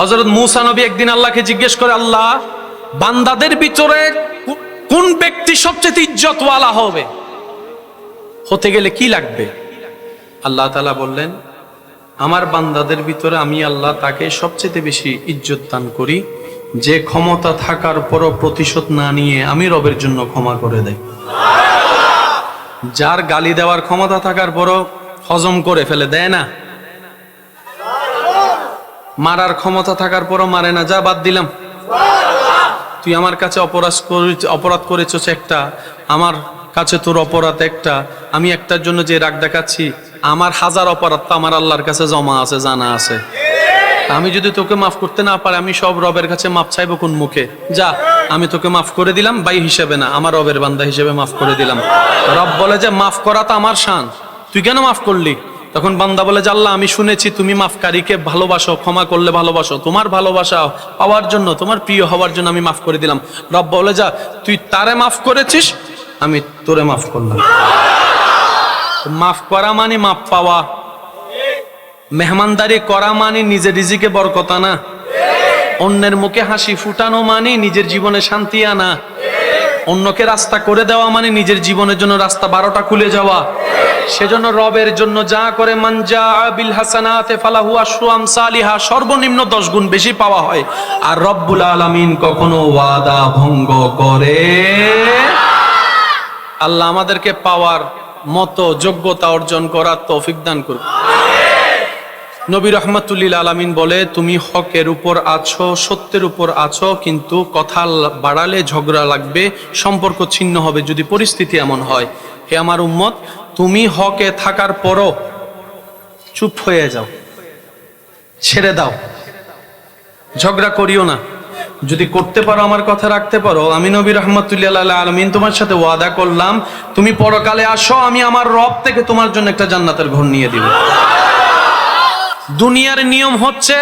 হযরত মূসা নবী একদিন আল্লাহকে জিজ্ঞেস করে, আল্লাহ, বান্দাদের ভিতরে কোন ব্যক্তি সবচেয়ে ইজ্জতওয়ালা হবে, হতে গেলে কি লাগবে? আল্লাহ তাআলা বললেন, আমার বান্দাদের ভিতরে আমি আল্লাহ তাকে সবচেয়ে বেশি ইজ্জত দান করি যে ক্ষমতা থাকার পরও প্রতিশোধ না নিয়ে আমি রবের জন্য ক্ষমা করে দেয়। যার গালি দেওয়ার ক্ষমতা থাকার পরও হজম করে ফেলে, দেয় না। মারার ক্ষমতা থাকার পরও মারে না, যা বাদ দিলাম, তুই আমার কাছে অপরাধ করেছিস একটা, আমার কাছে তোর অপরাধ একটা, আমি একটার জন্য যে রাগ দেখাচ্ছি, আমার হাজার অপরাধ তো আমার আল্লাহর কাছে জমা আছে, জানা আছে। আমি যদি তোকে মাফ করতে না পারি, আমি সব রবের কাছে মাফ চাইবো কোন মুখে? যা, আমি তোকে মাফ করে দিলাম, ভাই হিসেবে না, আমার রবের বান্দা হিসেবে মাফ করে দিলাম। রব বলে যে মাফ করা তো আমার শান, তুই কেন মাফ করলি? তখন বান্দা বলে যে আল্লাহ, আমি শুনেছি তুমি মাফকারীকে ভালোবাসো, ক্ষমা করলে ভালোবাসো, তোমার ভালোবাসা পাওয়ার জন্য, তোমার প্রিয় হওয়ার জন্য আমি মাফ করে দিলাম। রব বলে, যা, তুই তারে মাফ করেছিস, আমি তোরে মাফ করলাম। মাফ করা মানে মাফ পাওয়া, মেহমানদারি করা মানে নিজের রিজিকে বরকত আনা, অন্যের মুখে হাসি ফুটানো মানে নিজের জীবনে শান্তি আনা, অন্যকে রাস্তা করে দেওয়া মানে নিজের জীবনের জন্য রাস্তা 12টা খুলে যাওয়া। সেজন্য রবের জন্য যা করে, মান জাআ বিল হাসানাতি ফালাহু আশরু আমসালিহা, সর্বনিম্ন 10 গুণ বেশি পাওয়া হয়। আর রব্বুল আলামিন কখনো ওয়াদা ভঙ্গ করে। আল্লাহ আমাদেরকে পাওয়ার মতো যোগ্যতা অর্জন করার তৌফিক দান করুন। নবী রাহমাতুল্লিল আলামিন বলে, তুমি হকের উপর আছো, সত্যের উপর আছো, কিন্তু কথা বাড়ালে ঝগড়া লাগবে, সম্পর্ক ছিন্ন হবে যদি পরিস্থিতি এমন হয়। হে আমার উম্মত, তুমি হকে থাকার পরও চুপ হয়ে যাও, ছেড়ে দাও, ঝগড়া করিও না। যদি করতে পারো, আমার কথা রাখতে পারো, আমি নবী রাহমাতুল্লিল আলামিন তোমার সাথে ওয়াদা করলাম, তুমি পরকালে আসো, আমি আমার রব থেকে তোমার জন্য একটা জান্নাতের ঘর নিয়ে দিব। দুনিয়ার নিয়ম হচ্ছে,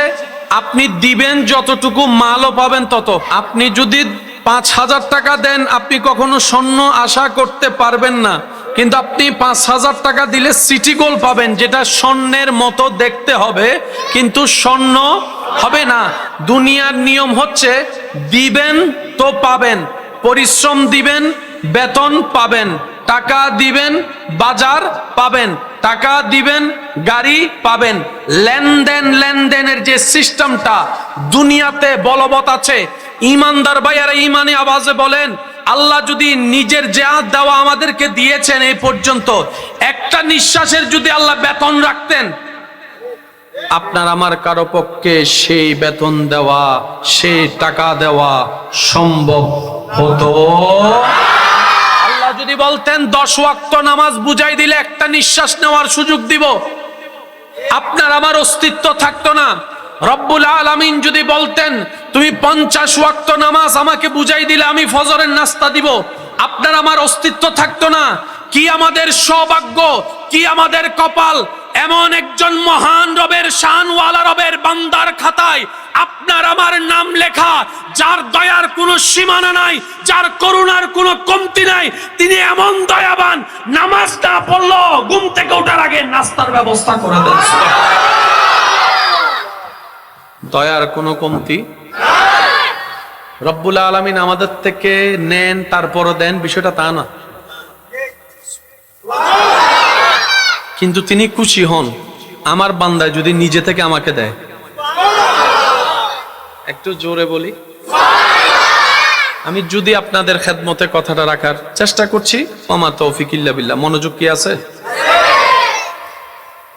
আপনি দিবেন যতটুকু, মালও পাবেন তত। আপনি যদি 5,000 টাকা দেন, আপনি কখনো স্বর্ণ আশা করতে পারবেন না, কিন্তু আপনি 5,000 টাকা দিলে সিটি গোল্ড পাবেন, যেটা স্বর্ণের মতো দেখতে হবে কিন্তু স্বর্ণ হবে না। দুনিয়ার নিয়ম হচ্ছে, দিবেন তো পাবেন, পরিশ্রম দিবেন, বেতন পাবেন, টাকা দিবেন, বাজার পাবেন, টাকা দিবেন, গাড়ি পাবেন। লেনদেনের যে সিস্টেমটা দুনিয়াতে বলবৎ আছে, ইমানদার ভাইয়ারা ইমানে আওয়াজে বলেন, আল্লাহ যদি নিজের যা দেওয়া আমাদেরকে দিয়েছেন এই পর্যন্ত, একটা নিঃশ্বাসের যদি আল্লাহ বেতন রাখতেন, আপনার আমার কারো পক্ষে সেই বেতন দেওয়া, সেই টাকা দেওয়া সম্ভব হতো? আল্লাহ যদি বলতেন 10 ওয়াক্ত নামাজ বুঝাই দিলে একটা নিঃশ্বাস নেওয়ার সুযোগ দিব, আপনার আমার অস্তিত্ব থাকতো না। রব্বুল আলামিন যদি বলতেন তুমি 50 ওয়াক্ত নামাজ আমাকে বুঝাই দিলে আমি ফজরের নাস্তা দিব, আপনার আমার অস্তিত্ব থাকতো না। কি আমাদের সৌভাগ্য, কি আমাদের কপাল, এমন একজন মহান রবের, শানওয়ালা রবের বান্দার খাতায় আপনার আমার নাম লেখা, যার দয়ার কোনো সীমানা নাই, যার করুণার কোনো কমতি নাই। তিনি এমন দয়াবান, নামাজ না পড়লো ঘুম থেকে ওঠার আগে নাস্তার ব্যবস্থা করে দেন। দয়ার কোনো কমতি রব্বুল আলামিন আমাদের থেকে নেন, তারপরও দেন, বিষয়টা তা না। কিন্তু তিনি খুশি হন আমার বান্দায় যদি নিজে থেকে আমাকে দেয়। একটু জোরে বলি, আমি যদি আপনাদের খেদমতে কথাটা রাখার চেষ্টা করছি, ওমা তৌফিক ইল্লা বিল্লাহ। মনোযোগ কি আছে?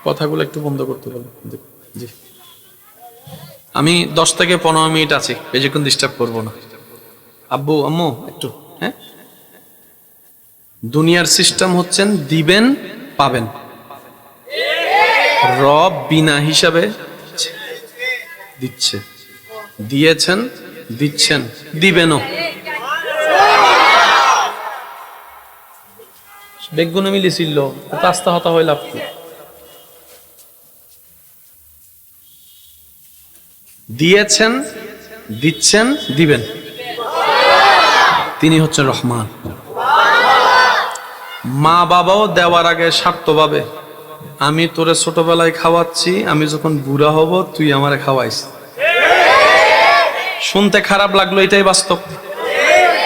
কথাগুলো একটু বন্ধ করতে বলেন। জি, আমি 10 থেকে 15 মিনিট আছি, বেশিক্ষণ ডিস্টার্ব করবো না। আব্বু আম্মু একটু, হ্যাঁ। দুনিয়ার সিস্টেম হচ্ছেন দিবেন পাবেন, রব বিনা হিসাবে দিচ্ছে, দিয়েছেন, দিচ্ছেন, দিবেনও। বেগুনে মিলিছিল আস্তা হতা হইল আপনি। দিয়েছেন, দিচ্ছেন, দিবেন, তিনি হচ্ছেন রহমান। মা বাবাও দেওয়ার আগে স্বার্থ পাবে, আমি তোরে ছোটবেলায় খাওয়াচ্ছি, আমি যখন বুড়া হব তুই আমারে খাওয়াইস। শুনতে খারাপ লাগলো, এটাই বাস্তব।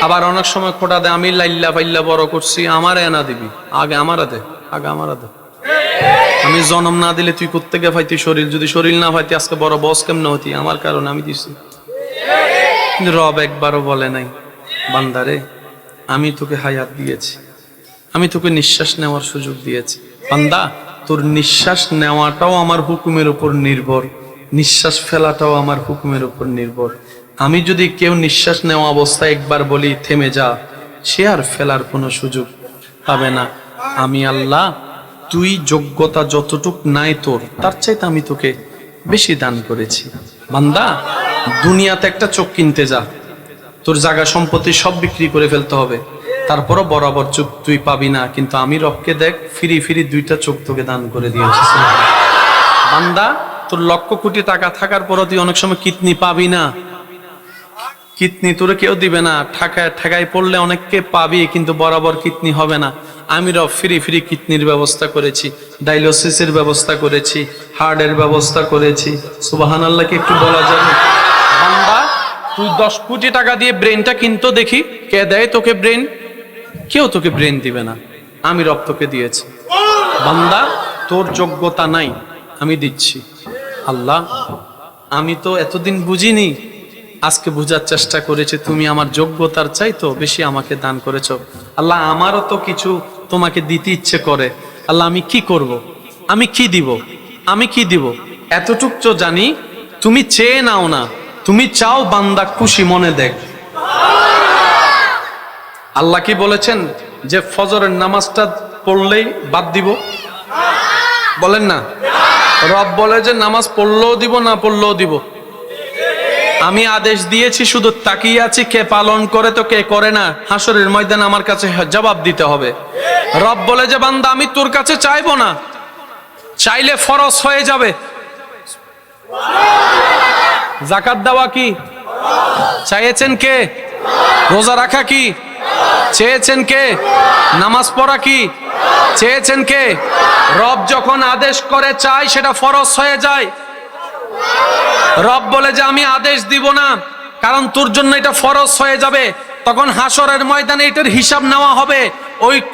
আবার অনেক সময় খোটা দেয়, আমি লাইল্লা পাইল্লা বড় করছি, আমার এনা দিবি, আগে আমারা দে, আগে আমারা দে। আমি জন্ম না দিলে তুই কোত্থেকে পাইতি শরীর, যদি শরীর না পাইতি আজকে বড় বস কেমন হতি, আমার কারণে আমি দিছি। কিন্তু রব একবারও বলে নাই, বান্দারে আমি তোকে হায়াত দিয়েছি, আমি তোকে নিঃশ্বাস নেওয়ার সুযোগ দিয়েছি, বান্দা তোর নিঃশ্বাস নেওয়াটাও আমার হুকুমের উপর নির্ভর, নিঃশ্বাস ফেলাটাও আমার হুকুমের উপর নির্ভর। আমি যদি কেউ নিঃশ্বাস নেওয়া অবস্থায় একবার বলি থেমে যা, সে আর ফেলার কোনো সুযোগ পাবে না। আমি আল্লাহ, তুই যোগ্যতা যতটুক নাই তোর, তার চাইতে আমি তোকে বেশি দান করেছি। বান্দা দুনিয়াতে একটা চোখ কিনতে যা, তোর জায়গা সম্পত্তি সব বিক্রি করে ফেলতে হবে, তারপরও বরাবর চোখ তুই পাবি না, কিন্তু আমি রবকে দেখ ফিরি ফিরি দুইটা চোখ তোকে দান করে দিয়েছি। বান্দা তোর লক্ষ কোটি টাকা থাকার পরও তুই অনেক সময় কিডনি পাবি না, কিডনি তোরে কেউ দিবে না, ঠেকায় পড়লে অনেককে পাবি, কিন্তু বরাবর কিডনি হবে না। আমি রব ফ্রি ফ্রি কিডনির ব্যবস্থা করেছি, ডায়ালিসিসের ব্যবস্থা করেছি, হার্টের ব্যবস্থা করেছি। সুবহানাল্লাহকে একটু বলা যাবে? বান্দা তুই 10 কোটি টাকা দিয়ে ব্রেনটা কিনতো দেখি, কে দেয় তোকে ব্রেন? কেউ তোকে ব্রেন দিবে না, আমি রব তোকে দিয়েছি। বান্দা তোর যোগ্যতা নাই, আমি দিচ্ছি। আল্লাহ আমি তো এতদিন বুঝিনি, আজকে বুঝার চেষ্টা করেছি, তুমি আমার যোগ্যতার চাইতো বেশি আমাকে দান করেছো। আল্লাহ আমারও তো কিছু তোমাকে দিতে ইচ্ছে করে, আল্লাহ আমি কি করব, আমি কি দিব, আমি কি দিব? এতটুক তো জানি তুমি চেয়ে নাও না, তুমি চাও বান্দা খুশি মনে দেখ। আল্লাহ কি বলেছেন যে ফজরের নামাজটা পড়লেই বাদ দিব? বলেন না। রব বলে যে নামাজ পড়লেও দিব, না পড়লেও দিব। আমি আদেশ দিয়েছি, শুধু তাকিয়ে আছি কে পালন করে তো কে করে না, হাসরের ময়দানে আমার কাছে জবাব দিতে হবে। রব বলে যে বান্দা আমি তোর কাছে চাইবো না, চাইলে ফরজ হয়ে যাবে। যাকাত দেওয়া কি চাইছেন কে? রোজা রাখা কি চেয়েছেন কে? নামাজ পড়া কি চেয়েছেন কে? রব যখন আদেশ করে চাই সেটা ফরজ হয়ে যায়। রব বলে যে আমি আদেশ দিব না, কারণ তোর জন্য এটা ফরজ হয়ে যাবে, তখন হাসরের ময়দানে এটার হিসাব নেওয়া হবে,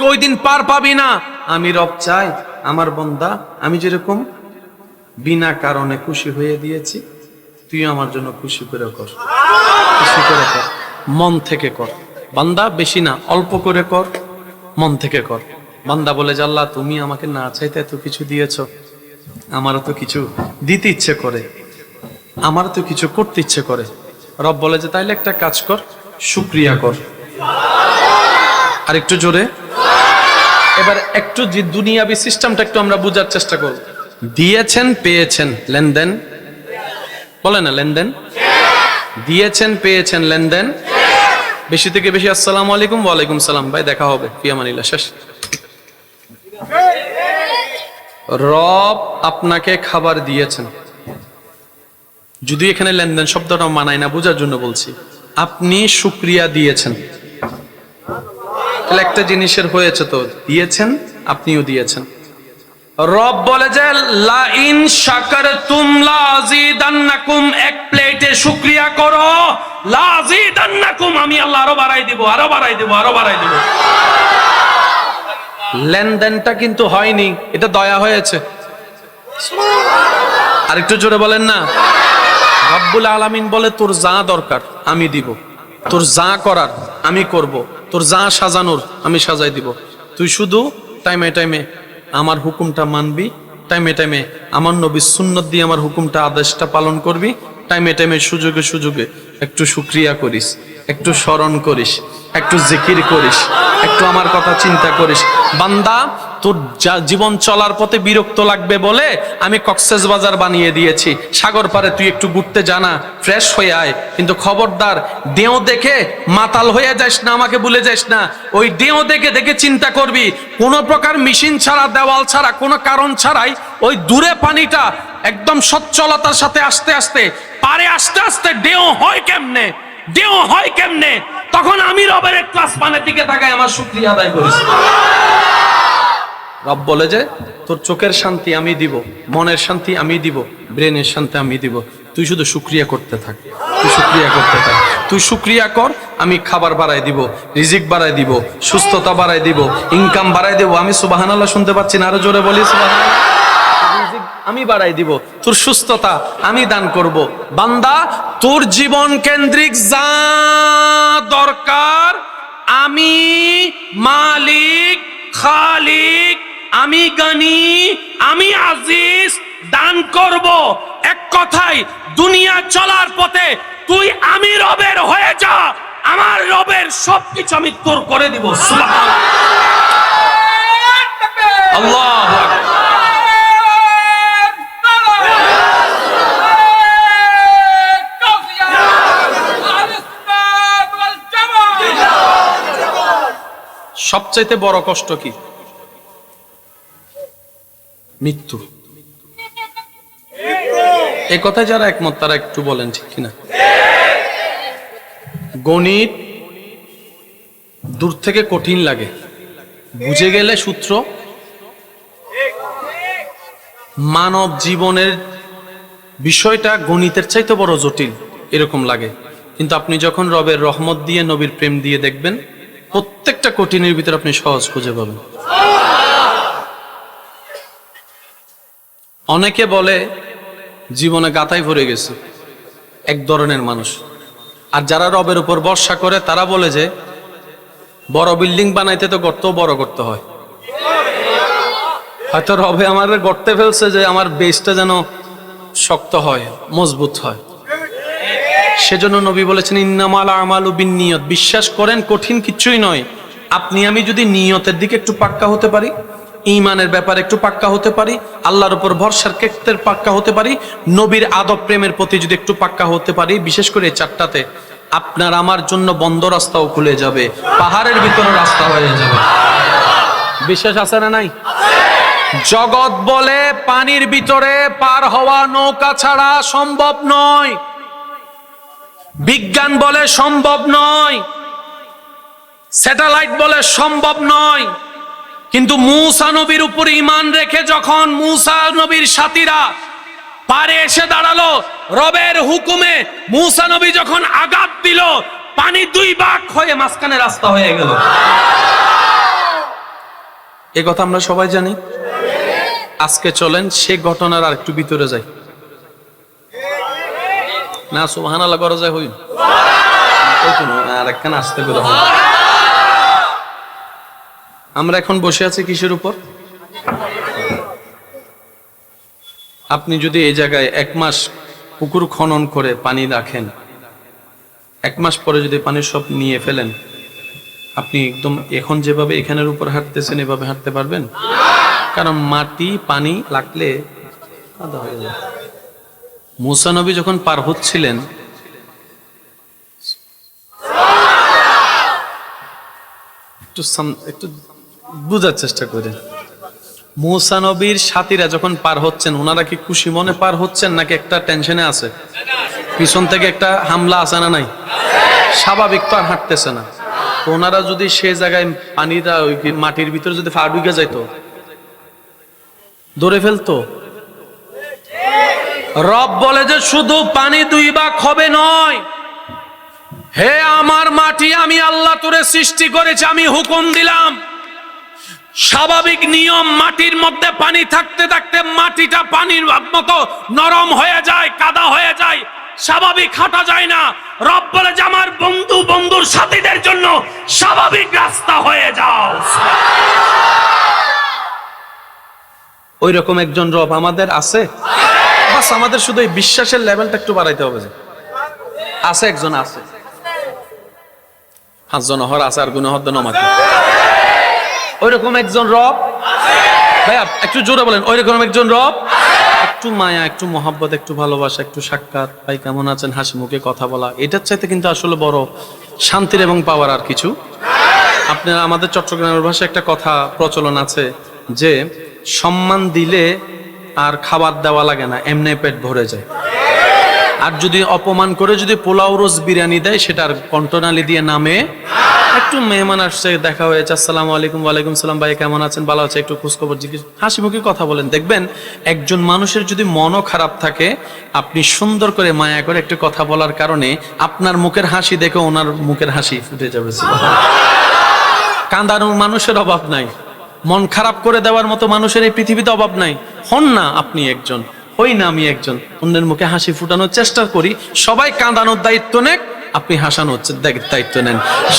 ওই দিন পার পাবি না। আমি রব চাই আমার বান্দা আমি যেরকম বিনা কারণে খুশি হয়ে দিয়েছি, তুই আমার জন্য খুশি করে কর, খুশি করে কর, মন থেকে কর। বান্দা বেশি না, অল্প করে কর, মন থেকে কর। বান্দা বলে যে আল্লাহ তুমি আমাকে না চাইতে এত কিছু দিয়েছো, আমারও তো কিছু দিতে ইচ্ছে করে, আমারও তো কিছু করতে ইচ্ছে করে। রব বলে যে তাইলে একটা কাজ কর, শুকরিয়া কর। আর একটু জোরে, এবার একটু যে দুনিয়াবি সিস্টেমটা একটু আমরা বুঝার চেষ্টা করব। দিয়েছেন পেয়েছেন, লেনদেন বলে না, লেনদেন। দিয়েছেন পেয়েছেন, লেনদেন। বেশি থেকে বেশি আসসালামু আলাইকুম, ওয়ালাইকুম সালাম, ভাই দেখা হবে, ফি আমানিল্লাহ, শেষ। রব আপনাকে খাবার দিয়েছেন, যদি এখানে লেনদেন শব্দটা মানায় না, বোঝার জন্য বলছি। আপনি শুকরিয়া দিয়েছেন, তাহলে একটা জিনিসের হয়েছে তো, দিয়েছেন আপনিও দিয়েছেন। রব বলে যে লা ইন শাকারতুম লাযিদান্নাকুম, এক প্লেটে শুকরিয়া করো, লাযিদান্নাকুম, আমি আল্লাহ আরো বাড়াই দিব, আরো বাড়াই দিব, আরো বাড়াই দিব। লেনদেনটা কিন্তু হয়নি, এটা দয়া হয়েছে। আরেকটু জোরে বলেন না। রব্বুল আলামিন বলে তোর যা দরকার আমি দিব, তোর যা করার আমি করব, তোর যা সাজানোর আমি সাজাই দিব। তুই শুধু টাইমে টাইমে আমার হুকুমটা মানবি, টাইমে টাইমে আমার নবীর সুন্নত দিয়ে আমার হুকুমটা আদেশটা পালন করবি, টাইমে টাইমে সুযোগে সুযোগে একটু শুকরিয়া করিস, একটু স্মরণ করিস, একটু জিকির করিস, একটু আমার কথা চিন্তা করিস। বান্দা তোর জীবন চলার পথে বিরক্ত লাগবে বলে আমি কক্সবাজার বানিয়ে দিয়েছি, সাগর পারে তুই একটু ঘুরতে জানা, ফ্রেশ হয়ে আয়, কিন্তু খবরদার দেও দেখে মাতাল হয়ে যাস না, আমাকে ভুলে যাস না। ওই দেও দেখে দেখে চিন্তা করবি, কোনো প্রকার মেশিন ছাড়া, দেওয়াল ছাড়া, কোনো কারণ ছাড়াই ওই দূরে পানিটা একদম সচ্ছলতার সাথে আস্তে আস্তে পারে, আস্তে আস্তে দেও হয় কেমনে, দেও হয় কেমনে, তখন আমি রবের এক ক্লাস পানের দিকে তাকাই, আমার শুকরিয়া আদায় করিস। রব বলে যে তোর চোখের শান্তি আমি দিব, মনের শান্তি আমি দিব, ব্রেনের শান্তি আমি দিব, তুই শুধু শুকরিয়া করতে থাক, তুই শুকরিয়া করতে থাক। তুই শুকরিয়া কর, আমি খাবার বাড়াই দিব, রিজিক বাড়াই দিব, সুস্থতা বাড়াই দিব, ইনকাম বাড়াই দিব। আমি সুবহানাল্লাহ শুনতে পাচ্ছি না, আরো জোরে বলি সুবহানাল্লাহ। রিজিক আমি বাড়াই দিব, তোর সুস্থতা আমি দান করব। বান্দা, তোর জীবন কেন্দ্রিক যা দরকার আমি মালিক, খালিক, আমি গনি, আমি আজিজ দান করব। এক কথায় দুনিয়া চলার পথে তুই আমি রবের হয়ে যা, আমার রবের সবকিছু আমি তোর করে দিব। সুবহানাল্লাহ, আল্লাহু আকবার। সবচাইতে বড় কষ্ট কি? মৃত্যু। এই কথায় যারা একমত তারা একটু বলেন ঠিক কিনা? গণিত দূর থেকে কঠিন লাগে, বুঝে গেলে সূত্র। মানব জীবনের বিষয়টা গণিতের চাইতে বড় জটিল এরকম লাগে, কিন্তু আপনি যখন রবের রহমত দিয়ে নবীর প্রেম দিয়ে দেখবেন প্রত্যেকটা কঠিনের ভিতরে আপনি সহজ খুঁজে পাবেন। অনেকে বলে জীবনে গাতায় ভরে গেছে, এক ধরনের মানুষ। আর যারা রবের উপর ভরসা করে তারা বলে যে বড় বিল্ডিং বানাইতে তো গর্ত বড় করতে হয়। হয়তো রবে আমার গর্তে ফেলছে যে আমার বেসটা যেন শক্ত হয়, মজবুত হয়। সেজন্য নবী বলেছেন ইন্নামাল আমালু বিন্নিয়ত। বিশ্বাস করেন কঠিন কিছুই নয়। আপনি আমি যদি নিয়তের দিকে একটু পাক্কা হতে পারি, ঈমানের ব্যাপারে একটু পাক্কা হতে পারি, আল্লাহর উপর ভরসার ক্ষেত্রে পাক্কা হতে পারি, নবীর আদব প্রেমের প্রতি যদি একটু পাক্কা হতে পারি, বিশেষ করে এই চারটাতে, আপনার আমার জন্য বন্ধ রাস্তাও খুলে যাবে, পাহাড়ের ভিতরে রাস্তা হয়ে যাবে। বিশ্বাস আছে না নাই? জগৎ বলে পানির ভিতরে পার হওয়া নৌকা ছাড়া সম্ভব নয়, বিজ্ঞান বলে সম্ভব নয়, স্যাটেলাইট বলে সম্ভব নয়। কিন্তু মূসা নবীর উপর ঈমান রেখে যখন মূসা নবীর সাথীরা পারে এসে দাঁড়ালো, রবের হুকুমে মূসা নবী যখন আঘাত দিল, পানি দুই ভাগ হয়ে মাঝখানে রাস্তা হয়ে গেল। এ কথা আমরা সবাই জানি। আজকে চলেন সে ঘটনার আর একটু ভিতরে যাই না। সুবহানাল্লাহ করা যায় হই আর একখানে আসতে করে। আমরা এখন বসে আছি কিসের উপর? আপনি যদি এই জায়গায় 1 মাস পুকুর খনন করে পানি রাখেন, 1 মাস পরে যদি পানি সব নিয়ে ফেলেন, আপনি একদম এখন যেভাবে এখানের উপর হাঁটতেছেন এভাবে হাঁটতে পারবেন? কারণ মাটি পানি লাগলে কাদা হয়ে যায়। মূসা নবী যখন পার হচ্ছিলেন, একটু বুঝার চেষ্টা করেন। মূসা নবীর সাথীরা যখন পার হচ্ছেন, ওনারা কি খুশি মনে পার হচ্ছেন নাকি একটা টেনশনে আছে? পিছন থেকে একটা হামলা আছে না নাই? স্বাভাবিক তো আর হাঁটতেছে না। তো ওনারা যদি সে জায়গায় পানিটা ওই মাটির ভিতরে যদি পা ঢুকে যাইতো, ধরে ফেলতো। রব বলে যে শুধু পানি 2 ভাগ হবে নয়, হে আমার মাটি, আমি আল্লাহ তোরে সৃষ্টি করেছি, আমি হুকুম দিলাম। স্বাভাবিক নিয়ম, মাটির মধ্যে পানি থাকতে থাকতে মাটিটা পানির মতো নরম হয়ে যায়, কাদা হয়ে যায়, স্বাভাবিক হাঁটা যায় না। রব বলে যে আমার বন্ধু বন্ধুর সাথীদের জন্য স্বাভাবিক রাস্তা হয়ে যাও। ওই রকম একজন রব আমাদের আছে। বাস আমাদের শুধু এই বিশ্বাসের লেভেলটা একটু বাড়াইতে হবে। যে আছে, একজন আছে, 5 জন হর আছে আর গুণ হদ্দ নমাকে। ওই রকম একজন রব ভাইয়া, একটু জোরে বলেন, ওই রকম একজন রব। একটু মায়া, একটু মহব্বত, একটু ভালোবাসা, একটু সাক্ষাৎ, ভাই কেমন আছেন, হাসি মুখে কথা বলা, এটার চাইতে কিন্তু আসলে বড় শান্তির এবং পাওয়ার আর কিছু। আপনার আমাদের চট্টগ্রামের ভাষায় একটা কথা প্রচলন আছে যে সম্মান দিলে আর খাবার দেওয়া লাগে না, এমনি পেট ভরে যায়। আর যদি অপমান করে যদি পোলাও রোজ বিরিয়ানি দেয়, সেটার কণ্ঠনালী দিয়ে নামে। একটু মেহমান আসছে, দেখা হয়েছে, আসসালামু আলাইকুম, ওয়ালাইকুম সালাম, ভাই কেমন আছেন, ভালো আছে, একটু খোঁজখবর জিজ্ঞেস, হাসি মুখে কথা বলেন। দেখবেন একজন মানুষের যদি মনও খারাপ থাকে, আপনি সুন্দর করে মায়া করে একটু কথা বলার কারণে আপনার মুখের হাসি দেখে ওনার মুখের হাসি ফুটে যাবে। কাঁদানোর মানুষের অভাব নাই, মন খারাপ করে দেওয়ার মতো মানুষের এই পৃথিবীতে অভাব নাই। হন না আপনি একজন, হই না আমি একজন, অন্যের মুখে হাসি ফুটানোর চেষ্টা করি। সবাই কাঁদানোর দায়িত্ব নেক, আপনি হাসানোর দায়িত্ব নেন।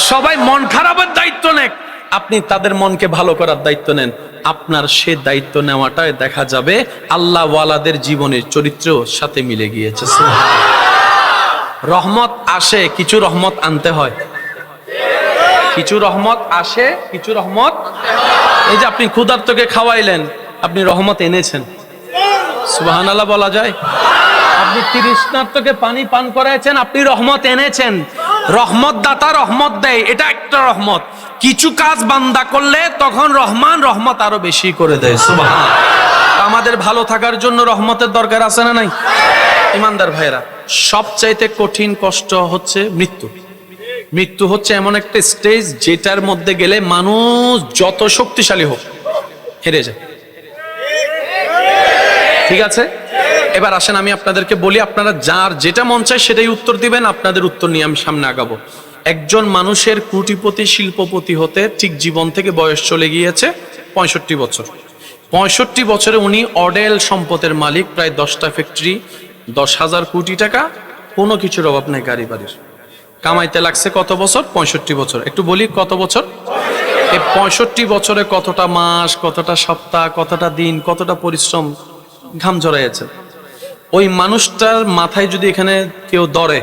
সবাই মন খারাপের দায়িত্ব নেক, আপনি তাদের মনকে ভালো করার দায়িত্ব নেন। আপনার সে দায়িত্ব নেওয়াটাই দেখা যাবে আল্লাহ ওয়ালাদের জীবনের চরিত্রের সাথে মিলে গিয়েছে। রহমত আসে, কিছু রহমত আনতে হয়। কিছু রহমত আসে, কিছু রহমত, এই যে আপনি ক্ষুধার্তকে খাওয়াইলেন, আপনি রহমত এনেছেন। সুবহানাল্লাহ বলা যায়? আপনি তৃষ্ণার্তকে পানি পান করাইছেন, আপনি রহমত এনেছেন। রহমত দাতা রহমত দেয়, এটা একটা রহমত। কিছু কাজ বান্দা করলে তখন রহমান রহমত আরো বেশি করে দেয়। সুবহানাল্লাহ। আমাদের ভালো থাকার জন্য রহমতের দরকার আছে না নাই? ইমানদার ভাইরা, সবচাইতে কঠিন কষ্ট হচ্ছে মৃত্যু। মৃত্যু হচ্ছে এমন একটা স্টেজ যেটার মধ্যে গেলে মানুষ যত শক্তিশালী হোক হেরে যায়। ঠিক আছে, এবার আসেন আমি আপনাদেরকে বলি, আপনারা যার যেটা মন চায় সেটাই উত্তর দিবেন। আপনাদের উত্তর নিয়ে আমি সামনে আগাবো। একজন মানুষের কোটিপতি শিল্পপতি হতে ঠিক জীবন থেকে বয়স চলে গিয়েছে 65 বছর। 65 বছরে উনি অডেল সম্পদের মালিক, প্রায় 10টা ফ্যাক্টরি, 10,000 কোটি টাকা, কোনো কিছুর অভাব নাই গাড়ি বাড়ির। কামাইতে লাগছে কত বছর? 65 বছর। একটু বলি কত বছর? এই 65 বছরে কতটা মাস, কতটা সপ্তাহ, কতটা দিন, কতটা পরিশ্রম, ঘাম ঝরাইছে। ওই মানুষটার মাথায় যদি এখানে কেউ ধরে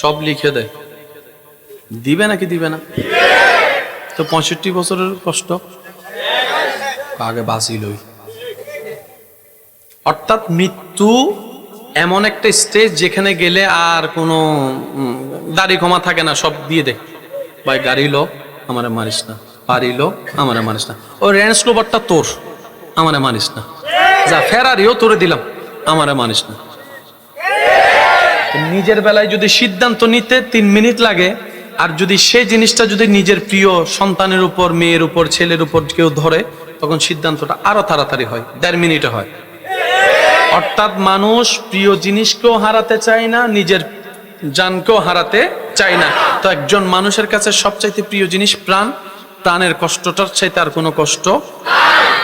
সব লিখে দেয়, দিবে নাকি দিবে না? তো 65 বছরের কষ্ট আগে বাঁচিলই। অর্থাৎ মৃত্যু এমন একটা স্টেজ যেখানে গেলে আর কোনো দাড়ি কমা থাকে না, সব দিয়ে দে। ভাই গাড়ি লো, আমারে মারিস না। বাড়ি লো, আমারে মারিস না। ওই রেঞ্জ রোভারটা তোর, আমারে মানিস না। যা ফেরারিও তোরে দিলাম, আমারে মানিস না। নিজের বেলায় যদি সিদ্ধান্ত নিতে 3 মিনিট লাগে, আর যদি সেই জিনিসটা যদি নিজের প্রিয় সন্তানের উপর, মেয়ের উপর, ছেলের উপর কেউ ধরে, তখন সিদ্ধান্তটা আরো তাড়াতাড়ি হয়, 1.5 মিনিটে হয়। অর্থাৎ মানুষ প্রিয় জিনিসকেও হারাতে চায় না, নিজের জানকেও হারাতে চায় না। তো একজন মানুষের কাছে সবচাইতে প্রিয় জিনিস প্রাণ। প্রাণের কষ্টটার চাইতে আর কোনো কষ্ট।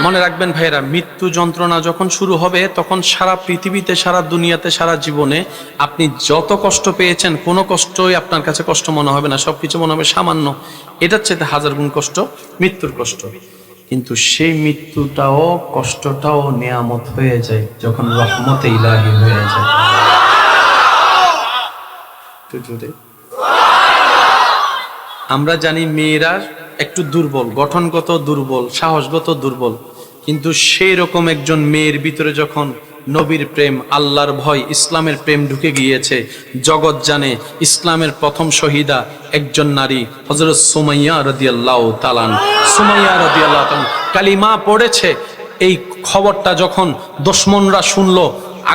মনে রাখবেন ভাইরা, মৃত্যু যন্ত্রণা যখন শুরু হবে, তখন সারা পৃথিবীতে, সারা দুনিয়াতে, সারা জীবনে আপনি যত কষ্ট পেয়েছেন, কোনো কষ্টই আপনার কাছে কষ্ট মনে হবে না, সবকিছু মনে হবে সামান্য। এটার চাইতে 1000 গুণ কষ্ট মৃত্যুর কষ্ট। কিন্তু সেই মৃত্যুটাও, কষ্টটাও নেয়ামত হয়ে যায় যখন রহমতে ইলাহি হয়ে যায়। আমরা জানি মেয়েরা একটু দুর্বল, গঠনগত দুর্বল, সাহসগত দুর্বল, কিন্তু সেই রকম একজন মেয়ের ভিতরে যখন নবীর প্রেম, আল্লাহর ভয়, ইসলামের প্রেম ঢুকে গিয়েছে, জগৎ জানে ইসলামের প্রথম শহীদা একজন নারী হযরত সুমাইয়া রাদিয়াল্লাহু তাআলা। সুমাইয়া রাদিয়াল্লাহু তাআলা কালিমা পড়েছে। এই খবরটা যখন দুশমনরা শুনলো,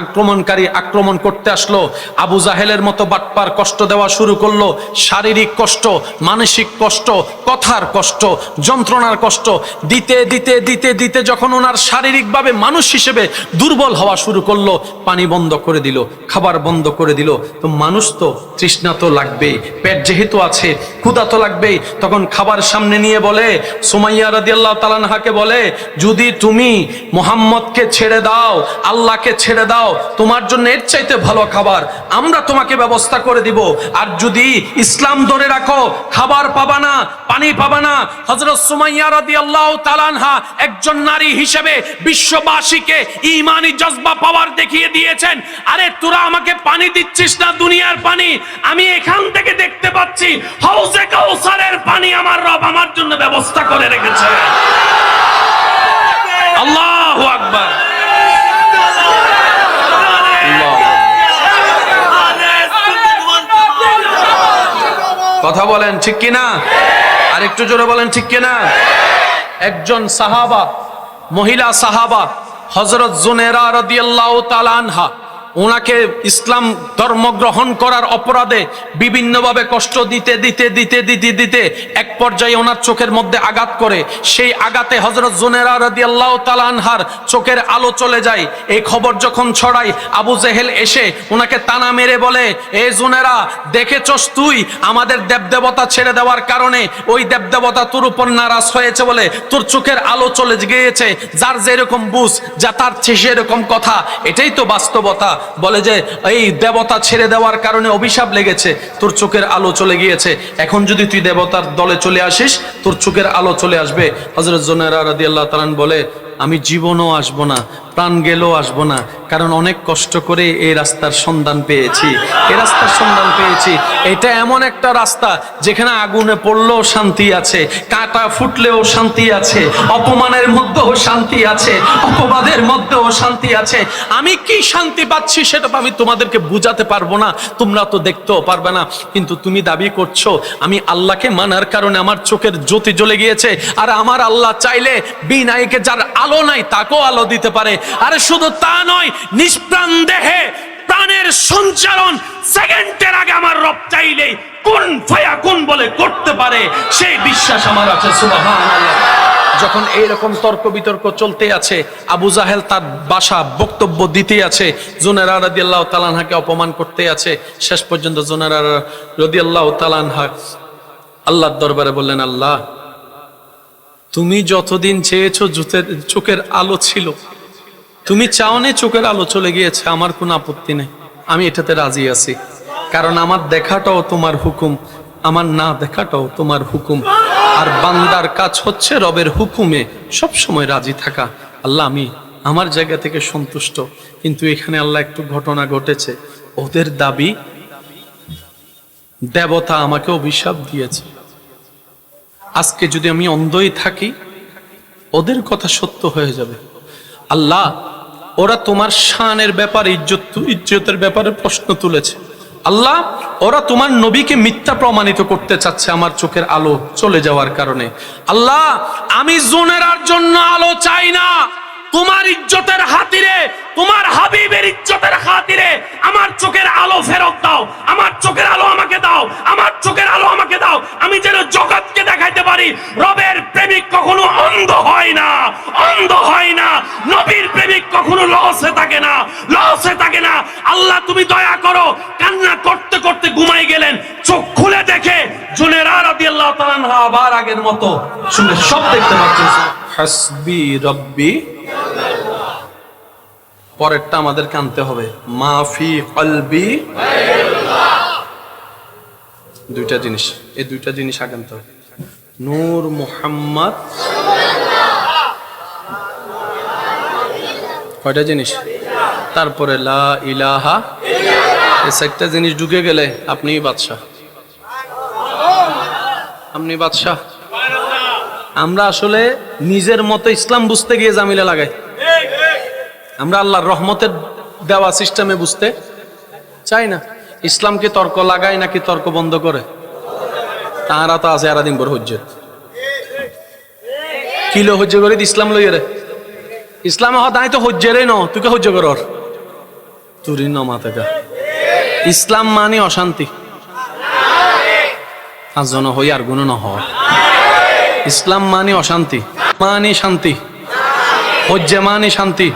আক্রমণকারী আক্রমণ করতে আসলো, আবু জাহেলের মতো বাটপার কষ্ট দেওয়া শুরু করলো। শারীরিক কষ্ট, মানসিক কষ্ট, কথার কষ্ট, যন্ত্রণার কষ্ট দিতে দিতে দিতে দিতে যখন ওনার শারীরিকভাবে মানুষ হিসেবে দুর্বল হওয়া শুরু করলো, পানি বন্ধ করে দিল, খাবার বন্ধ করে দিল। তো মানুষ তো তৃষ্ণা তো লাগবেই, পেট যেহেতু আছে ক্ষুধা তো লাগবেই। তখন খাবার সামনে নিয়ে বলে, সুমাইয়া রাদিয়াল্লাহু তাআলা আনহাকে বলে, যদি তুমি মুহাম্মদকে ছেড়ে দাও, আল্লাহকে ছেড়ে দাও, তোমার জন্য এর চাইতে ভালো খাবার আমরা তোমাকে ব্যবস্থা করে দিব। আর যদি ইসলাম ধরে রাখো, খাবার পাবা না, পানি পাবা না। হযরত সুমাইয়া রাদিয়াল্লাহু তাআলা আনহা একজন নারী হিসেবে বিশ্ববাসীকে ঈমানি জজবা পাওয়ার দেখিয়ে দিয়েছেন। আরে তোরা আমাকে পানি দিচ্ছিস না, দুনিয়ার পানি, আমি এখান থেকে দেখতে পাচ্ছি হাউজে কাউসারের পানি আমার রব আমার জন্য ব্যবস্থা করে রেখেছে। আল্লাহু আকবার। কথা বলেন ঠিক কিনা? আর একটু জোরে বলেন ঠিক কিনা? একজন সাহাবা, মহিলা সাহাবা হযরত জুনেরা রাদিয়াল্লাহু তাআলা আনহা, ওনাকে ইসলাম ধর্ম গ্রহণ করার অপরাধে বিভিন্নভাবে কষ্ট দিতে দিতে দিতে দিতে দিতে এক পর্যায়ে ওনার চোখের মধ্যে আঘাত করে। সেই আঘাতে হযরত জুনেরা রাদিয়াল্লাহু তাআলা আনহার চোখের আলো চলে যায়। এই খবর যখন ছড়ায়, আবু জেহেল এসে ওনাকে তানা মেরে বলে, এ জুনেরা, দেখেছস তুই আমাদের দেবদেবতা ছেড়ে দেওয়ার কারণে ওই দেবদেবতা তোর উপর নারাজ হয়েছে বলে তোর চোখের আলো চলে গিয়েছে। যার যেরকম বুঝ, যা তার সেরকম কথা, এটাই তো বাস্তবতা। বলে যে এই দেবতা ছেড়ে দেওয়ার কারণে অভিশাপ লেগেছে, তোর চোখের আলো চলে গিয়েছে। এখন যদি তুই দেবতার দলে চলে আসিস, তোর চোখের আলো চলে আসবে। হযরত জুনায়রা রাদিয়াল্লাহু তাআলা বলে, আমি জীবনও আসবো না, প্রাণ গেলেও আসবো না, কারণ অনেক কষ্ট করে এই রাস্তার সন্ধান পেয়েছি, এই রাস্তার সন্ধান পেয়েছি। এটা এমন একটা রাস্তা যেখানে আগুনে পড়লেও শান্তি আছে, কাঁটা ফুটলেও শান্তি আছে, অপমানের মধ্যেও শান্তি আছে, অপবাদের মধ্যেও শান্তি আছে। আমি কি শান্তি পাচ্ছি সেটা আমি তোমাদেরকে বুঝাতে পারবো না, তোমরা তো দেখতেও পারবে না। কিন্তু তুমি দাবি করছো আমি আল্লাহকে মানার কারণে আমার চোখের জ্যোতি জ্বলে গিয়েছে। আর আমার আল্লাহ চাইলে বিনায়কে যার আলো নাই তাকেও আলো দিতে পারে। আরে শুধু তা নয়, নিষ্প্রাণ দেহে প্রাণের সঞ্চারণ সেকেন্ডের আগে আমার রব চাইলেই কুন ফায়াকুন বলে করতে পারে, সেই বিশ্বাস আমার আছে। সুবহানাল্লাহ। যখন এইরকম তর্ক বিতর্ক চলতে আছে, আবু জাহেল তার বাসা বক্তব্য দিতে আছে, জুনায়রা রাদিয়াল্লাহু তাআলা আনহাকে অপমান করতে আছে। শেষ পর্যন্ত জুনায়রা রাদিয়াল্লাহু তাআলা আনহা আল্লাহর দরবারে বললেন, আল্লাহ, তুমি যতদিন চেয়েছো চোখের আলো ছিল, তুমি চাওনি চোখের আলো চলে গিয়েছে, আমার কোনো আপত্তি নেই, আমি এটাতে রাজি আছি। কারণ আমার দেখাটাও তোমার হুকুম, আমার না দেখাটাও তোমার হুকুম। আর বান্দার কাজ হচ্ছে রবের হুকুমে সব সময় রাজি থাকা। আল্লাহ, আমি আমার জায়গা থেকে সন্তুষ্ট। কিন্তু এখানে আল্লাহ একটু ঘটনা ঘটেছে। ওদের দাবি দেবতা আমাকে অভিশাপ দিয়েছে। আজকে যদি আমি অন্ধই থাকি, ওদের কথা সত্য হয়ে যাবে। আল্লাহ, ওরা তোমার শানের ব্যাপারে, ইজ্জতের ব্যাপারে প্রশ্ন তুলেছে। আল্লাহ, ওরা তোমার নবীকে মিথ্যা প্রমাণিত করতে চাচ্ছে আমার চোখের আলো চলে যাওয়ার কারণে। আল্লাহ, আমি জুনেরার জন্য আলো চাই না, তোমার ইজ্জতের খাতিরে, তোমার হাবিবের ইজ্জতের খাতিরে আমার চোখের আলো ফেরত দাও, আমার চোখের আলো আমাকে দাও, আমার চোখের আলো আমাকে দাও। আমি যেন জগৎকে দেখাইতে পারি রবের প্রেমিক কখনো অন্ধ হয় না, অন্ধ হয় না। নবীর প্রেমিক কখনো লসে থাকে না, লসে থাকে না। আল্লাহ, তুমি দয়া করো। কান্না করতে করতে ঘুমাই গেলেন, চোখ খুলে দেখে জুনেরা রাদিয়াল্লাহু তাআলা আনহা আবার আগের মতো শুনে সব দেখতে পাচ্ছেন। হাসবি রব্বি, পরেরটা আমাদের কানতে হবে, মাফি কলবি। দুইটা জিনিস, এই দুইটা জিনিস আগানতে হবে। নূর মুহাম্মদ, কয়টা জিনিস? তারপরে লা ইলাহা। এই চারটা জিনিস ঢুকে গেলে আপনি বাদশাহ, আপনি বাদশাহ। আমরা আসলে নিজের মতো ইসলাম বুঝতে গিয়ে জামিলা লাগাই। আমরা আল্লাহর রহমতের দেওয়া সিস্টেমে বুঝতে চাই না। ইসলামকে তর্ক লাগায় নাকি তর্ক বন্ধ করে? তাহারা তো আছে আরাদিন বড় হজ্জে কিলো হজ্জ করে ইসলাম লইয়ে রে। ইসলামে হদাই তো হজ্জেরই ন, তুই কে হজ্জ কর তুরি ন মাথা। ইসলাম মানে অশান্তি, আজন হই আর গুণ ন হয়। ইসলাম মানে অশান্তি, মানে শান্তি। হজ্জে মানে শান্তি,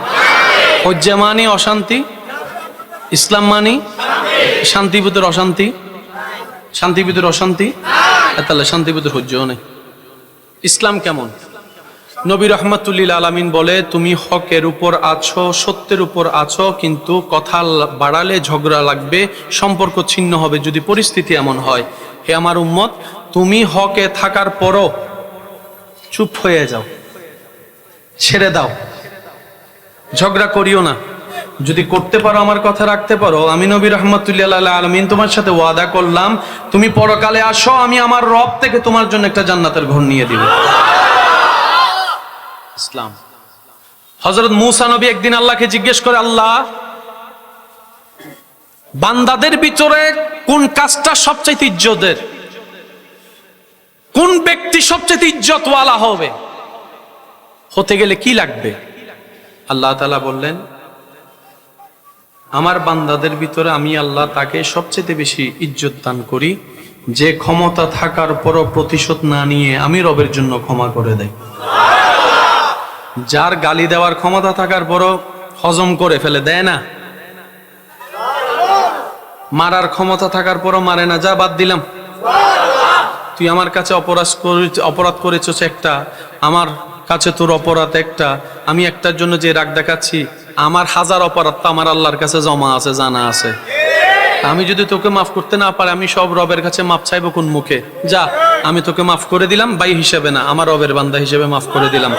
হজ্জে মানে অশান্তি। ইসলাম মানে শান্তি ভিতর অশান্তি, শান্তি ভিতর অশান্তি। তাহলে শান্তি ভিতর হজ্জও নেই। ইসলাম কেমন? নবী রহমাতুল্লিল আলামিন বলে, তুমি হকের উপর আছো, সত্যের উপর আছো, কিন্তু কথা বাড়ালে ঝগড়া লাগবে, সম্পর্ক ছিন্ন হবে যদি পরিস্থিতি এমন হয়। হে আমার উম্মত, তুমি হকে থাকার পরও চুপ হয়ে যাও, ছেড়ে দাও, ঝগড়া করিও না। যদি করতে পারো, আমার কথা রাখতে পারো, আমি নবী রহমাতুল্লিল আলামিন তোমার সাথে ওয়াদা করলাম, তুমি পরকালে আসো, আমি আমার রব থেকে তোমার জন্য একটা জান্নাতের ঘর নিয়ে দিব। ইসলাম। হযরত মূসা নবী একদিন আল্লাহকে জিজ্ঞেস করে, আল্লাহ, বান্দাদের ভিতরে কোন কাজটা সবচেয়ে ইজ্জতের, কোন ব্যক্তি সবচেয়ে ইজ্জতওয়ালা হবে, হতে গেলে কি লাগবে? আল্লাহ তাআলা বললেন, আমার বান্দাদের ভিতরে আমি আল্লাহ তাকে সবচেয়ে বেশি ইজ্জত দান করি যে ক্ষমতা থাকার পরও প্রতিশোধ না নিয়ে আমি রবের জন্য ক্ষমা করে দেয়। যার গালি দেওয়ার ক্ষমতা থাকার পরও হজম করে ফেলে, দেয় না। মারার ক্ষমতা থাকার পরও মারে না, যা বাদ দিলাম, তুই আমার কাছে অপরাধ করেছিস একটা, আমার কাছে তোর অপরাধ একটা, আমি একটার জন্য যে রাগ দেখাচ্ছি, আমার হাজার অপরাধ তো আমার আল্লাহর কাছে জমা আছে, জানা আছে। আমি যদি তোকে মাফ করতে না পারি, আমি সব রবের কাছে মাফ চাইবো কোন মুখে? যা, আমি তোকে মাফ করে দিলাম, ভাই হিসেবে না, আমার রবের বান্দা হিসেবে মাফ করে দিলাম।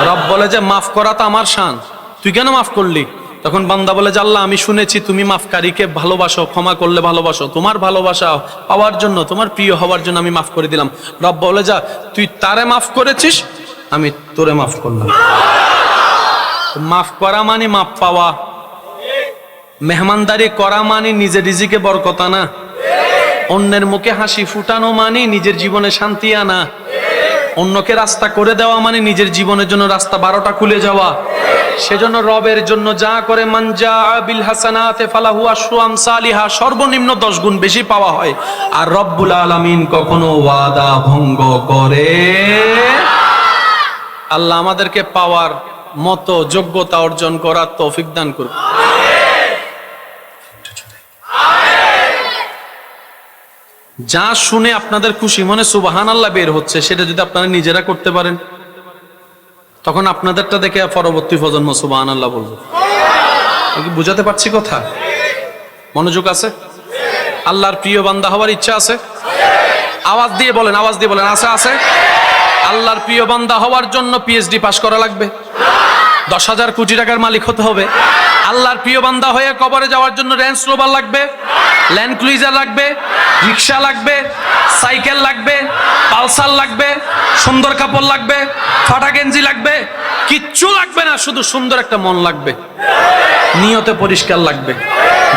রব বলে যে মাফ করা তো আমার শান, তুই কেন মাফ করলি? তখন বান্দা বলে যে আল্লাহ, আমি শুনেছি তুমি মাফকারীকে ভালোবাসো, ক্ষমা করলে ভালোবাসো, তোমার ভালোবাসা পাওয়ার জন্য, তোমার প্রিয় হওয়ার জন্য আমি মাফ করে দিলাম। রব বলে যা, তুই তারে মাফ করেছিস, আমি তোরে মাফ করলাম। মাফ করা মানে মাফ পাওয়া, মেহমানদারি করা মানে নিজের রিজিকে বরকত আনা, অন্যের মুখে হাসি ফুটানো মানে নিজের জীবনে শান্তি আনা, অন্যকে রাস্তা করে দেওয়া মানে নিজের জীবনের জন্য রাস্তা 12টা খুলে যাওয়া। সেজন্য রবের জন্য যা করে, মানজা বিল হাসানাতে ফালাহু আশরু আমসালিহা, সর্বনিম্ন 10 গুণ বেশি পাওয়া হয়। আর রব্বুল আলামিন কখনো ওয়াদা ভঙ্গ করে। আল্লাহ আমাদেরকে পাওয়ার মতো যোগ্যতা অর্জন করার তৌফিক দান করুন। যা শুনে আপনাদের খুশি মনে সুবহানাল্লাহ বের হচ্ছে, সেটা যদি আপনারা নিজেরা করতে পারেন, তখন আপনাদেরটা দেখে পরবর্তী প্রজন্ম সুবহানাল্লাহ বলবে। কি বুঝাতে পারছি কথা? মনোযোগ আছে? আল্লাহর প্রিয় বান্দা হওয়ার ইচ্ছা আছে? আওয়াজ দিয়ে বলেন, আওয়াজ দিয়ে বলেন, আছে আছে। আল্লাহর প্রিয় বান্দা হওয়ার জন্য পিএইচডি পাস করা লাগবে, 10,000 কোটি টাকার মালিক হতে হবে। আল্লাহর প্রিয় বান্দা হয়ে কবরে যাওয়ার জন্য রেঞ্জ রোভার লাগবে, ল্যান্ড ক্রুইজার লাগবে, রিক্সা লাগবে, সাইকেল লাগবে, পালসার লাগবে, সুন্দর কাপড় লাগবে, ফাটা গেঞ্জি লাগবে, কিচ্ছু লাগবে না, শুধু সুন্দর একটা মন লাগবে, নিয়তে পরিষ্কার লাগবে,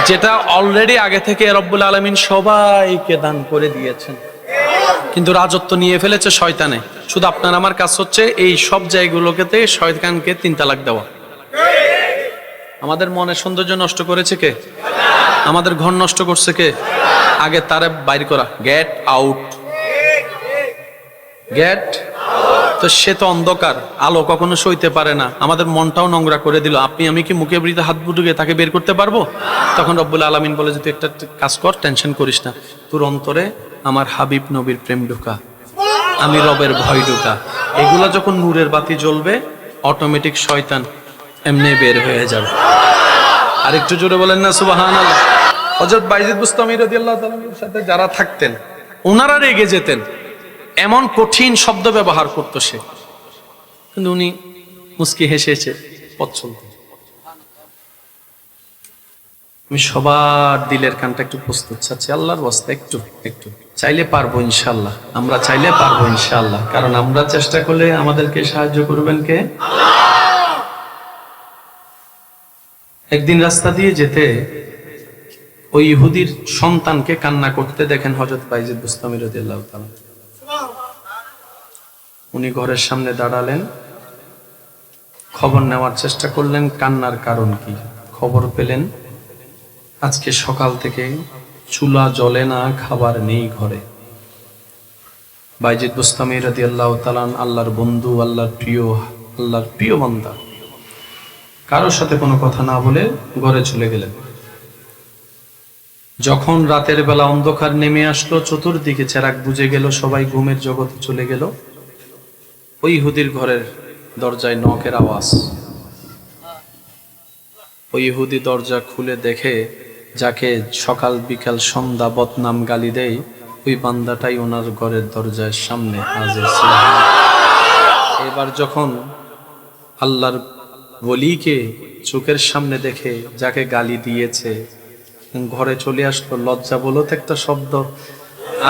যেটা অলরেডি আগে থেকে রব্বুল আলামিন সবাইকে দান করে দিয়েছেন। কিন্তু রাজত্ব নিয়ে ফেলেছে শয়তানে। শুধু আপনার আমার কাজ হচ্ছে এই সব জায়গাগুলোকে শয়তানকে 3 তালাক দেওয়া। আমাদের মনের সৌন্দর্য নষ্ট করেছে কে? আমাদের ঘর নষ্ট করছে কে? আগে তারে বাইর করা, গেট আউট, গেট। তো সে তো অন্ধকার, আলো কখনো সইতে পারে না, আমাদের মনটাও নোংরা করে দিল। আপনি আমি কি মুখে বৃতে হাত বুটুকে তাকে বের করতে পারবো? তখন রব্বুল আলামিন বলে যে তুই একটা কাজ কর, টেনশন করিস না, তোর অন্তরে আমার হাবিব নবীর প্রেম ঢোকা, আমি রবের ভয় ঢোকা। এগুলা যখন নূরের বাতি জ্বলবে, অটোমেটিক শয়তান এমনি বের হয়ে যাবে। আর একটু জোরে বলেন না সুবহানাল্লাহ। হযরত বাইজিদ বুস্তামি রাদিয়াল্লাহু তাআলার সাথে যারা থাকতেন, ওনারা রেগে যেতেন, এমন কঠিন শব্দ ব্যবহার করতো সে, কিন্তু উনি মুস্কি হেসে পথ চলতেন। আমি সবার দিলের কানটা একটু প্রস্তুত চাচ্ছি, আল্লাহর ওয়াস্তে একটু একটু চাইলে পারবো ইনশাআল্লাহ, আমরা চাইলে পারবো ইনশাআল্লাহ, কারণ আমরা চেষ্টা করলে আমাদেরকে সাহায্য করবেন কে? একদিন রাস্তা দিয়ে যেতে ওই ইহুদির সন্তানকে কান্না করতে দেখেন হযরত বাইজিদ বুস্তামি রাদিয়াল্লাহু তাআলা। উনি ঘরের সামনে দাঁড়ালেন, খবর নেওয়ার চেষ্টা করলেন কান্নার কারণ কি। খবর পেলেন আজকে সকাল থেকে চুলা জ্বলে না, খাবার নেই ঘরে। বাইজিদ বুস্তামি রাদিয়াল্লাহু তাআলা আল্লাহর বন্ধু, আল্লাহর প্রিয় বান্দা, কারোর সাথে কোনো কথা না বলে ঘরে চলে গেলেন। যখন রাতের বেলা অন্ধকার নেমে আসলো, চতুর্দিকে চেরাগ বুঝে গেল, সবাই ঘুমের জগতে চলে গেল, ওই ইহুদির ঘরের দরজায় নখের আওয়াজ। ওই ইহুদি দরজা খুলে দেখে যাকে সকাল বিকাল সন্ধ্যা বদনাম গালি দেয়, ওই বান্দাটাই ওনার ঘরের দরজার সামনে হাজির ছিল। এবার যখন আল্লাহর ওলিকে চোখের সামনে দেখে যাকে গালি দিয়েছে ঘরে চলে আসলো, লজ্জা বলো তো একটা শব্দ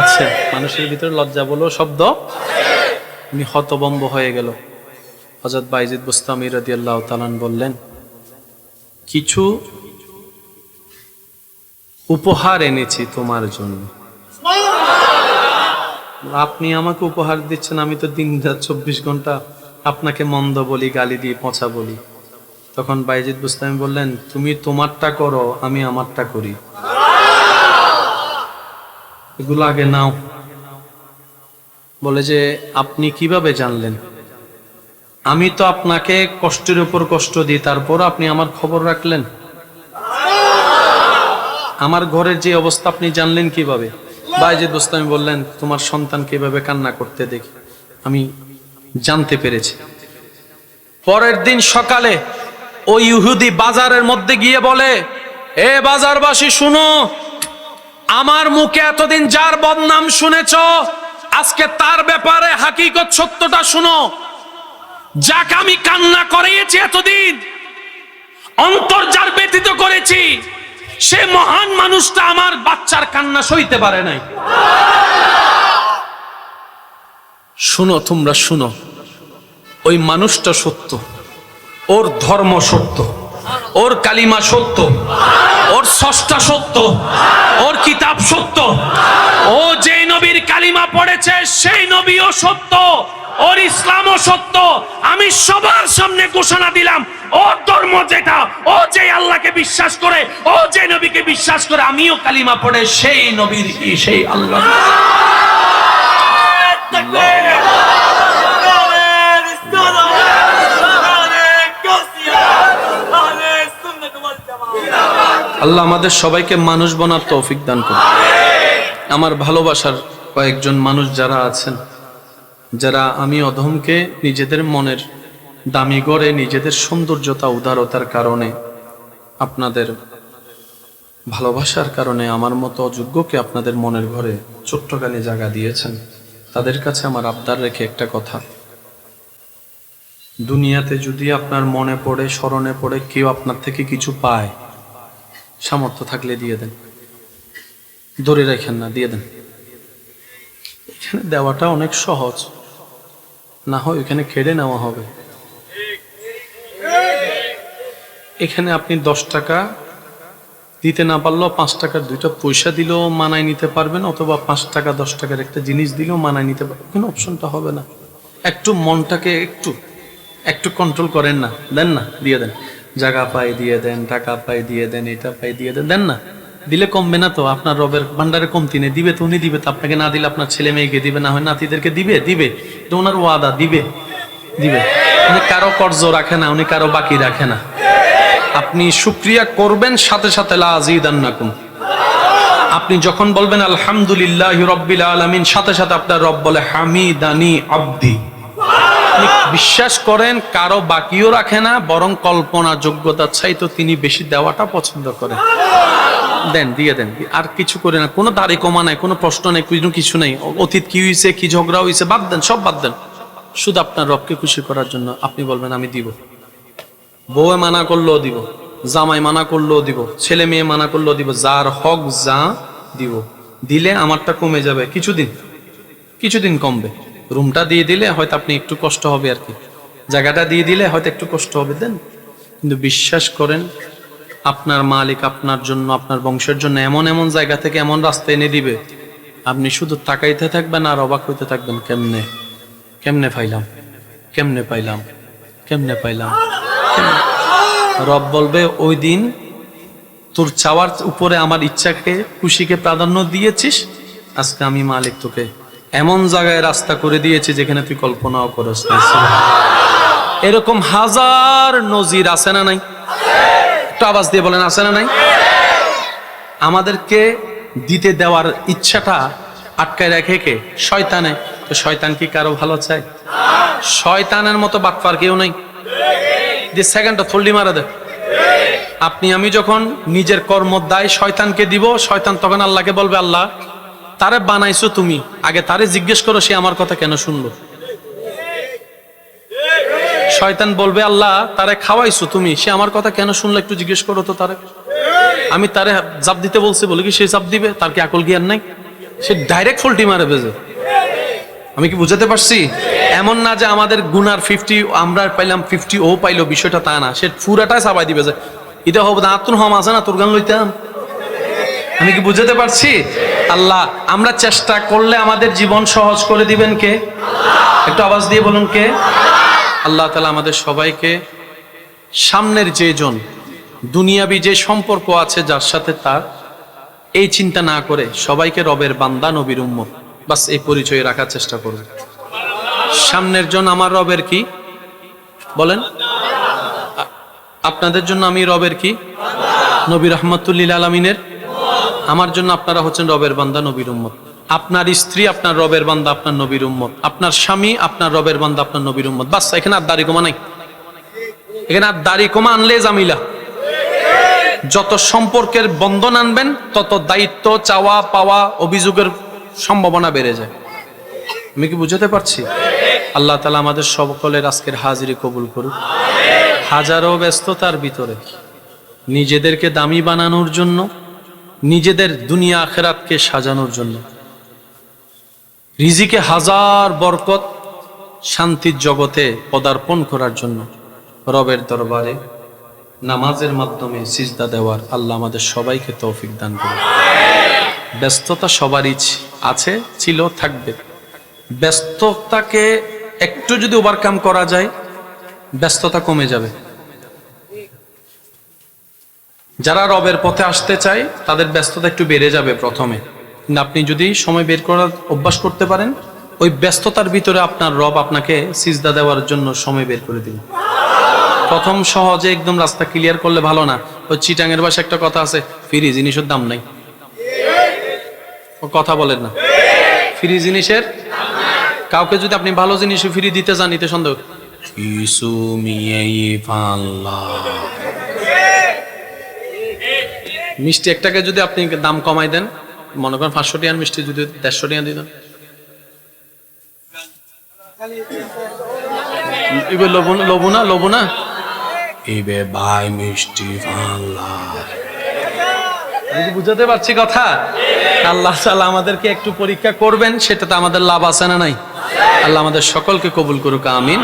আছে মানুষের ভিতরে, লজ্জা বলো শব্দ, উনি হতভম্ব হয়ে গেল। হযরত বাইজিদ বুস্তামি রাদিয়াল্লাহু তাআলা বললেন, কিছু উপহার এনেছি তোমার জন্য। আপনি আমাকে উপহার দিচ্ছেন, আমি তো দিন রাত 24 ঘন্টা আপনাকে মন্দ বলি, গালি দিয়ে পচা বলি। তখন বাইজিদ বুস্তামি বললেন, তুমি তোমারটা করো, আমি আমারটা করি। এগুলো আগে নাও। বলে যে আপনি কিভাবে জানলেন? আমি তো আপনাকে কষ্টের উপর কষ্ট দিই, তারপর আপনি আমার খবর রাখলেন। আমার ঘরের যে অবস্থা আপনি জানলেন কিভাবে? বাইজিদ বুস্তামি বললেন, তোমার সন্তান কিভাবে কান্না করতে দেখি আমি জানতে পেরেছি। পরের দিন সকালে ওই ইহুদি বাজারের মধ্যে গিয়ে বলে, এ বাজারবাসী শুনো, আমার মুখে এতদিন যার বদনাম শুনেছ, আজকে তার ব্যাপারে হাকিকত সত্যটা শুনো। যাকে আমি কান্না করিয়েছি এতদিন, অন্তর যার ব্যতীত করেছি, সে মহান মানুষটা আমার বাচ্চার কান্না সইতে পারে নাই। শুনো, তোমরা শুনো, ওই মানুষটা সত্য, ওর ধর্ম সত্য, ওর কালিমা সত্য, ওর স্রষ্টা সত্য, ওর কিতাব সত্য, ও যে নবীর কালিমা পড়েছে সেই নবীও সত্য, ওর ইসলামও সত্য। আমি সবার সামনে ঘোষণা দিলাম, ওর ধর্ম যেটা, ও যে আল্লাহকে বিশ্বাস করে, ও যে নবীকে বিশ্বাস করে, আমিও কালিমা পড়ে সেই নবীর, সেই আল্লাহ। আল্লাহ আমাদের সবাইকে মানুষ বানার তৌফিক দান করুন। আমার ভালোবাসার কয়েকজন মানুষ যারা আছেন, যারা আমি অধমকে নিজেদের মনের দামি গড়ে, নিজেদের সৌন্দর্যতা উদারতার কারণে, আপনাদের ভালোবাসার কারণে আমার মতো অযোগ্যকে আপনাদের মনের ঘরে ছোট্টখানি জায়গা দিয়েছেন, তাদের কাছে আমার আবদার রেখে একটা কথা, দুনিয়াতে যদি আপনার মনে পড়ে, স্মরণে পড়ে কেউ আপনার থেকে কিছু পায়, সামর্থ্য থাকলে দিয়ে দেন, ধরে রাখেন না, দিয়ে দেন। এখানে দেওয়াটা অনেক সহজ, না হয় এখানে কেড়ে নেওয়া হবে। এখানে আপনি 10 টাকা দিতে না পারলেও 5 টাকার 2টা পয়সা দিলেও মানায় নিতে পারবেন, অথবা 5 টাকা 10 টাকার একটা জিনিস দিলেও মানায় নিতে পারবেন। কোনো অপশনটা হবে না। একটু মনটাকে একটু কন্ট্রোল করেন না, দেন না, দিয়ে দেন। জায়গা পাই দিয়ে দেন, টাকা পাই দিয়ে দেন, এটা পাই দিয়ে দেন, দেন না। দিলে কমবে না তো, আপনার রবের ভান্ডারে কমতি নেই। দিবে তো উনি দিবে, তো আপনাকে না দিলে আপনার ছেলে মেয়েকে দিবে, না হয় নাতিদেরকে দিবে, এটা ওনার ওয়াদা, দিবে। উনি কারো কর্জ রাখে না, উনি কারো বাকি রাখে না। আপনি শুকরিয়া করবেন, সাথে সাথে লা আযীদান্নাকুম। আপনি যখন বলবেন আলহামদুলিল্লাহি রাব্বিল আলামিন, সাথে সাথে আপনার রব বলে হামিদানি আব্দি। বিশ্বাস করেন, কারো বাকিও রাখে না, বরং কল্পনা যোগ্যতা চাইতো তিনি বেশি দেওয়াটা পছন্দ করেন। দেন, দিয়ে দেন, আর কিছু করে না। কোনো দাড়ি কমা নাই, কোনো প্রশ্ন নেই, কিছু নেই। অতীত কি হয়েছে, কি ঝগড়া হয়েছে, বাদ দেন, সব বাদ দেন। শুধু আপনার রবকে খুশি করার জন্য আপনি বলবেন আমি দিব। বউয়ে মানা করলেও দিব, জামাই মানা করলেও দিব, ছেলে মেয়ে মানা করলেও দিব, যার হক যা দিব। দিলে আমারটা কমে যাবে, কিছুদিন কমবে। রুমটা দিয়ে দিলে হয়তো আপনি একটু কষ্ট হবে আর কি, জায়গাটা দিয়ে দিলে হয়তো একটু কষ্ট হবে, দেন। কিন্তু বিশ্বাস করেন, আপনার মালিক আপনার জন্য, আপনার বংশের জন্য এমন এমন জায়গা থেকে এমন রাস্তা এনে দিবে, আপনি শুধু তাকাইতে থাকবেন আর অবাক হইতে থাকবেন, কেমনে পাইলাম। রব বলবে, ওই দিন তোর চাওয়ার উপরে আমার ইচ্ছাকে, খুশিকে প্রাধান্য দিয়েছিস, আজকে আমি মালিক তোকে এমন জায়গায় রাস্তা করে দিয়েছি যেখানে তুই কল্পনাও করিস না। এরকম হাজার নজির আছে না নাই? একটু আওয়াজ দিয়ে বলেন, আছে না নাই? আমাদেরকে দিতে দেওয়ার ইচ্ছাটা আটকায় রাখে কে? শয়তানে। তো শয়তান কি কারো ভালো চায়? শয়তানের মতো বাটপার কেউ নাই যে সেকেন্ডটা থল্লি মারা দেয়। আপনি আমি যখন নিজের কর্ম দায় শয়তানকে দিব, শয়তান তখন আল্লাহকে বলবে, আল্লাহ তারে বানাইছো তুমি, আগে তারে জিজ্ঞেস করো সে আমার কথা কেন শুনলো। শয়তান বলবে, আল্লাহ তারে খাওয়াইছো তুমি, সে আমার কথা কেন শুনলো, একটু জিজ্ঞেস করো তো তারে। আমি তারে জাপ দিতে বলছি বলে কি সে জাপ দিবে? তার কি আকল জ্ঞান নাই? সে ডাইরেক্ট ফল্টি মারে বেজে। আমি কি বুঝাতে পারছি? এমন না যে আমাদের গুনার 50 আমরা পাইলাম 50 ও পাইলো, বিষয়টা তা না। সে পুরাটাই চাপাই দিবে যে এটা হবে না, তুন হম আছে না, তোর গান লইতাম। আমি কি বুঝাতে পারছি? আল্লাহ, আমরা চেষ্টা করলে আমাদের জীবন সহজ করে দিবেন কে? একটু আওয়াজ দিয়ে বলুন কে? আল্লাহ তাআলা আমাদের সবাইকে সামনের যেজন দুনিয়াবি যে সম্পর্ক আছে যার সাথে, তার এই চিন্তা না করে সবাইকে রবের বান্দা, নবীর উম্মত, বাস এই পরিচয় রাখার চেষ্টা করবে। সামনের জন আমার রবের কি বলেন? আপনাদের জন্য আমি রবের কি? নবী রাহমাতুল্লিল আলামিনের। আমার জন্য আপনারা হচ্ছেন রবের বান্দা, নবীর উম্মত। আপনার স্ত্রী আপনার রবের বান্দা, আপনার নবীর উম্মত। আপনার স্বামী আপনার রবের বান্দা, আপনার নবীর উম্মত। বাস, এখানে আর দাড়ি কমা নাই। এখানে আর দাড়ি কমা আনলে জামিলা। যত সম্পর্কের বন্ধন আনবেন তত দায়িত্ব, চাওয়া পাওয়া, অভিযোগের সম্ভাবনা বেড়ে যায়। আমি কি বুঝাতে পারছি? আল্লাহ তাআলা আমাদের সকলের আজকের হাজিরি কবুল করুক। হাজারো ব্যস্ততার ভিতরে নিজেদেরকে দামি বানানোর জন্য, নিজেদের দুনিয়া আখিরাতকে সাজানোর জন্য, রিজিকে হাজার বরকত, শান্তির জগতে পদার্পণ করার জন্য রবের দরবারে নামাজের মাধ্যমে সিজদা দেওয়ার আল্লাহ আমাদের সবাইকে তৌফিক দান করুন। ব্যস্ততা সবারই আছে, ছিল, থাকবে। ব্যস্ততাকে একটু যদি ওভারকাম করা যায়, ব্যস্ততা কমে যাবে। যারা রবের পথে আসতে চায় তাদের ব্যস্ততা একটু বেড়ে যাবে প্রথমে, কিন্তু আপনি যদি সময় বের করার অভ্যাস করতে পারেন, ওই ব্যস্ততার ভিতরে আপনার রব আপনাকে সিজদা দেওয়ার জন্য সময় বের করে দিবেন। প্রথম সহজে একদম রাস্তা ক্লিয়ার করলে ভালো না। ওই চিটাঙের ভাষায় একটা কথা আছে, ফ্রি জিনিসের দাম নাই। ও কথা বলেন না, ফ্রি জিনিসের কাউকে যদি আপনি ভালো জিনিস ফ্রি দিতে চান, নিতে সন্দেহ। মিষ্টি একটাকে যদি আপনি দাম কমাই দেন, মনে করেন 500 টাকার মিষ্টি যদি 150 টাকা দিতেন, লবু না ইবে ভাই মিষ্টি বুঝাতে পারছি কথা? আল্লাহ তাআলা আমাদেরকে একটু পরীক্ষা করবেন, সেটাতে আমাদের লাভ আছে না নাই? আল্লাহ আমাদের সকলকে কবুল করুক, আমিন।